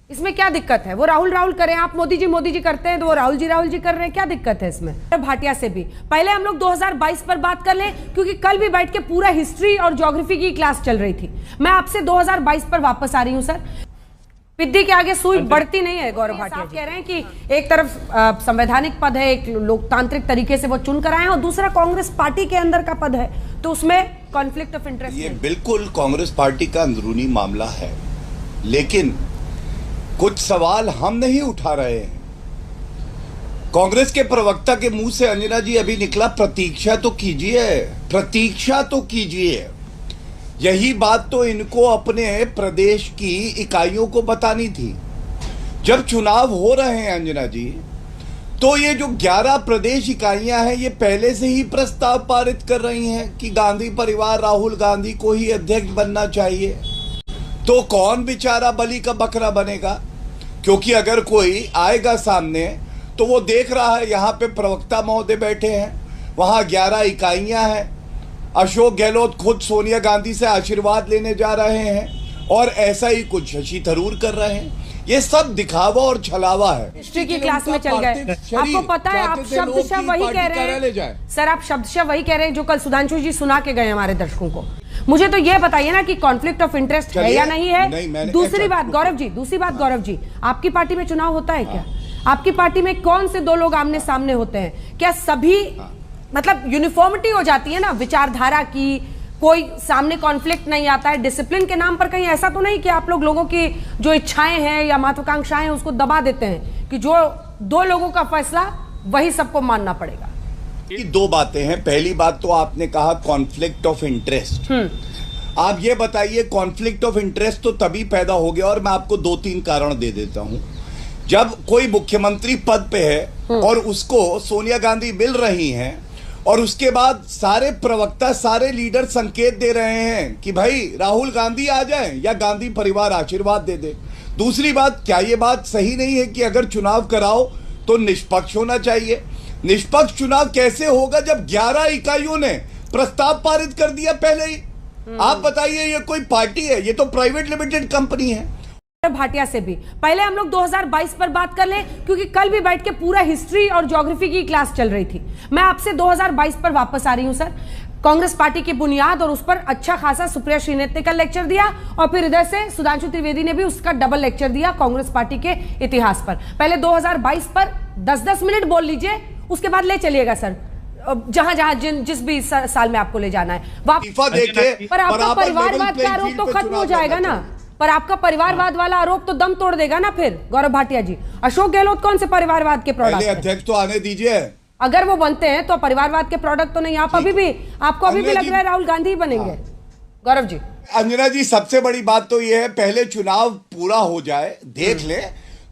इसमें क्या दिक्कत है? वो राहुल करें, आप मोदी जी करते हैं तो वो राहुल जी कर रहे हैं, क्या दिक्कत है इसमें? भाटिया से भी पहले हम लोग 2022 पर बात कर लें, क्योंकि कल भी बैठ के पूरा हिस्ट्री और ज्योग्राफी की क्लास चल रही थी। मैं आपसे 2022 पर वापस आ रही हूं सर। पिद्दी के आगे सुई बढ़ती नहीं है। गौरव भाटिया कह रहे हैं कि एक तरफ संवैधानिक पद है, एक लोकतांत्रिक तरीके से वो चुन कर आए हैं, और दूसरा कांग्रेस पार्टी के अंदर का पद है, तो उसमें कॉन्फ्लिक्ट ऑफ इंटरेस्ट। ये बिल्कुल कांग्रेस पार्टी का अंदरूनी मामला है, लेकिन कुछ सवाल हम नहीं उठा रहे हैं। कांग्रेस के प्रवक्ता के मुंह से अंजना जी अभी निकला, प्रतीक्षा तो कीजिए। यही बात तो इनको अपने प्रदेश की इकाइयों को बतानी थी। जब चुनाव हो रहे हैं अंजना जी, तो ये जो 11 प्रदेश इकाइयां हैं, ये पहले से ही प्रस्ताव पारित कर रही हैं कि गांधी परिवार राहुल गांधी को ही अध्यक्ष बनना चाहिए। तो कौन बेचारा बलि का बकरा बनेगा? क्योंकि अगर कोई आएगा सामने तो वो देख रहा है यहाँ पे प्रवक्ता महोदय बैठे हैं, वहाँ 11 इकाइयाँ हैं, अशोक गहलोत खुद सोनिया गांधी से आशीर्वाद लेने जा रहे हैं, और ऐसा ही कुछ शशि थरूर कर रहे हैं। ये सब दिखावा और छलावा है। हिस्ट्री की क्लास में चल गए। आपको पता है, आप शब्दशः वही कह रहे हैं सर, आप शब्दशः वही कह रहे हैं जो कल सुधांशु जी सुना के गए हमारे दर्शकों को। मुझे तो ये बताइए ना कि कॉन्फ्लिक्ट ऑफ इंटरेस्ट है या नहीं है। दूसरी बात गौरव जी, आपकी पार्टी में चुनाव होता है क्या? आपकी पार्टी में कौन से दो लोग आमने सामने होते हैं? क्या सभी मतलब यूनिफॉर्मिटी हो जाती है ना विचारधारा की, कोई सामने कॉन्फ्लिक्ट नहीं आता है? डिसिप्लिन के नाम पर कहीं ऐसा तो नहीं कि आप लोगों की जो इच्छाएं हैं या महत्वाकांक्षाएं हैं उसको दबा देते हैं कि जो दो लोगों का फैसला वही सबको मानना पड़ेगा? दो बातें हैं। पहली बात तो आपने कहा कॉन्फ्लिक्ट ऑफ इंटरेस्ट। आप ये बताइए, कॉन्फ्लिक्ट ऑफ इंटरेस्ट तो तभी पैदा हो गया, और मैं आपको 2-3 कारण दे देता हूं। जब कोई मुख्यमंत्री पद पे है और उसको सोनिया गांधी मिल रही हैं, और उसके बाद सारे प्रवक्ता, सारे लीडर संकेत दे रहे हैं कि भाई राहुल गांधी आ जाए या गांधी परिवार आशीर्वाद दे दे। दूसरी बात, क्या ये बात सही नहीं है कि अगर चुनाव कराओ तो निष्पक्ष होना चाहिए? निष्पक्ष चुनाव कैसे होगा जब 11 इकाइयों ने प्रस्ताव पारित कर दिया पहले ही? आप बताइए, ये कोई पार्टी है? ये तो प्राइवेट लिमिटेड कंपनी है। भाटिया से भी पहले हम लोग 2022 पर बात कर लें, क्योंकि कल भी बैठ के पूरा हिस्ट्री और ज्योग्राफी की क्लास चल रही थी। मैं आपसे 2022 पर वापस आ रही हूं सर। कांग्रेस पार्टी की बुनियाद और उस पर अच्छा खासा सुप्रिया श्रीनेत ने कल लेक्चर दिया, और फिर इधर से सुधांशु त्रिवेदी ने भी उसका डबल लेक्चर दिया कांग्रेस पार्टी के इतिहास पर। पहले 2022 पर 10-10 मिनट बोल लीजिए, उसके बाद ले चलिएगा सर जहां जिस भी साल में आपको ले जाना है। पर आपका परिवारवाद का आरोप तो खत्म हो जाएगा ना? पर आपका परिवारवाद वाला आरोप तो दम तोड़ देगा ना फिर गौरव भाटिया जी। अशोक गहलोत कौन से परिवारवाद के प्रोडक्ट हैं? अध्यक्ष तो आने दीजिए। अगर वो बनते हैं तो परिवारवाद के प्रोडक्ट तो नहीं। आप आपको अभी भी लग रहा है राहुल गांधी ही बनेंगे? गौरव जी, अंजना जी, सबसे बड़ी बात तो ये है, पहले चुनाव पूरा हो जाए, देख ले।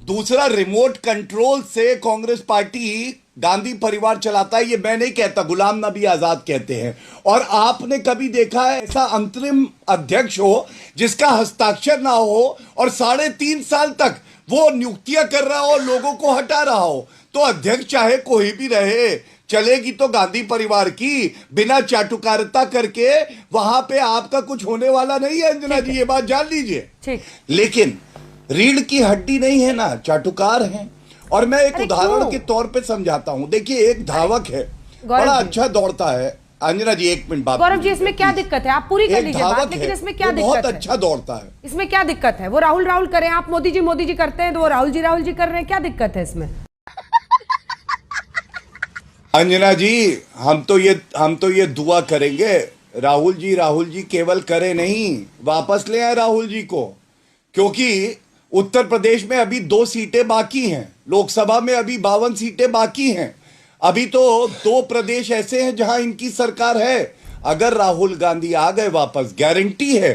दूसरा, रिमोट कंट्रोल से कांग्रेस पार्टी गांधी परिवार चलाता है, ये मैं नहीं कहता, गुलाम नबी आजाद कहते हैं। और आपने कभी देखा है ऐसा अंतरिम अध्यक्ष हो जिसका हस्ताक्षर ना हो और 3.5 साल तक वो नियुक्तियां कर रहा हो, लोगों को हटा रहा हो? तो अध्यक्ष चाहे कोई भी रहे, चलेगी तो गांधी परिवार की, बिना चाटुकारिता करके वहां पे आपका कुछ होने वाला नहीं है अंजना जी, ये बात जान लीजिए। लेकिन रीढ़ की हड्डी नहीं है ना, चाटुकार है। और मैं एक उदाहरण के तौर पे समझाता हूं। देखिए, एक धावक है, बड़ा अच्छा दौड़ता है। अंजना जी, 1 मिनट बात। गौरव जी, इसमें क्या दिक्कत है? आप पूरी कर लीजिए बात, लेकिन इसमें क्या दिक्कत है? बहुत अच्छा दौड़ता है। इसमें क्या दिक्कत है? वो राहुल करें, आप मोदी जी करते हैं तो वो राहुल जी कर रहे हैं, क्या दिक्कत है इसमें? अंजना जी, हम तो ये दुआ करेंगे, राहुल जी केवल करे नहीं, वापस ले आए राहुल जी को। क्योंकि उत्तर प्रदेश में अभी 2 सीटें बाकी हैं, लोकसभा में अभी 52 सीटें बाकी हैं। अभी तो 2 प्रदेश ऐसे हैं जहां इनकी सरकार है। अगर राहुल गांधी आ गए वापस, गारंटी है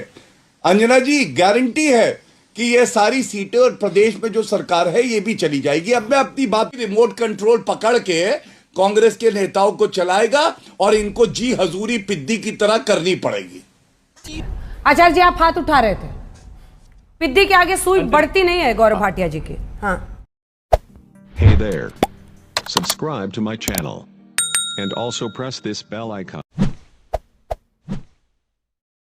अंजना जी, गारंटी है कि ये सारी सीटें और प्रदेश में जो सरकार है ये भी चली जाएगी। अब मैं अपनी बात, रिमोट कंट्रोल पकड़ के कांग्रेस के नेताओं को चलाएगा और इनको जी हजूरी पिद्दी की तरह करनी पड़ेगी। आचार्य जी, आप हाथ उठा रहे थे। पिद्दी के आगे सुई बढ़ती नहीं है गौरव भाटिया जी की। हाँ। Hey there. Subscribe to my channel and also press this bell icon.